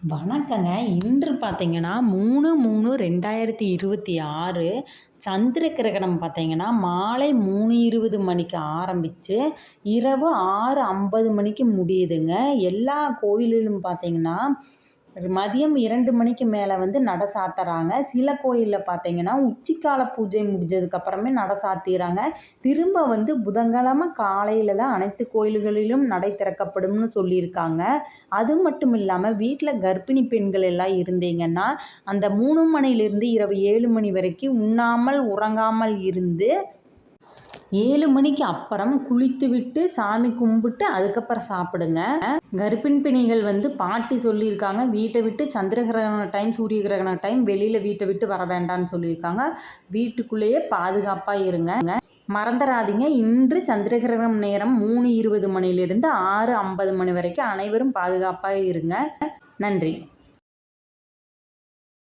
வணக்கங்க. இன்று பார்த்தீங்கன்னா 3/3/2026 சந்திர கிரகணம் பார்த்தீங்கன்னா, மாலை 3:20 மணிக்கு ஆரம்பிச்சு, இரவு 6:50 மணிக்கு முடியுதுங்க. எல்லா கோவிலிலும் பார்த்தீங்கன்னா, மதியம் 2 மணிக்கு மேலே நட சாத்துறாங்க. சில கோயிலில் பார்த்தீங்கன்னா, உச்சிக்கால பூஜை முடிஞ்சதுக்கப்புறமே நட சாத்திறாங்க. திரும்ப புதன்கிழமை காலையில் தான் அனைத்து கோயில்களிலும் நடை திறக்கப்படும்னு சொல்லியிருக்காங்க. அது மட்டும் இல்லாமல் வீட்டில் கர்ப்பிணி பெண்கள் எல்லாம் இருந்தீங்கன்னா, அந்த 3 மணிலிருந்து இரவு 7 மணி வரைக்கும் உண்ணாமல் உறங்காமல் இருந்து 7 மணிக்கு அப்புறம் குளித்துவிட்டு சாமி கும்பிட்டு அதுக்கப்புறம் சாப்பிடுங்க. கர்ப்பிணி பெண்கள் பாட்டி சொல்லியிருக்காங்க, வீட்டை விட்டு சந்திர கிரகண டைம், சூரிய கிரகண டைம் வெளியில் வீட்டை விட்டு வர வேண்டாம்னு சொல்லியிருக்காங்க. வீட்டுக்குள்ளேயே பாதுகாப்பாக இருங்க. மறந்துடாதீங்க, இன்று சந்திர கிரகணம் நேரம் 3:20 மணிலிருந்து 6:50 மணி வரைக்கும் அனைவரும் பாதுகாப்பாக இருங்க. நன்றி.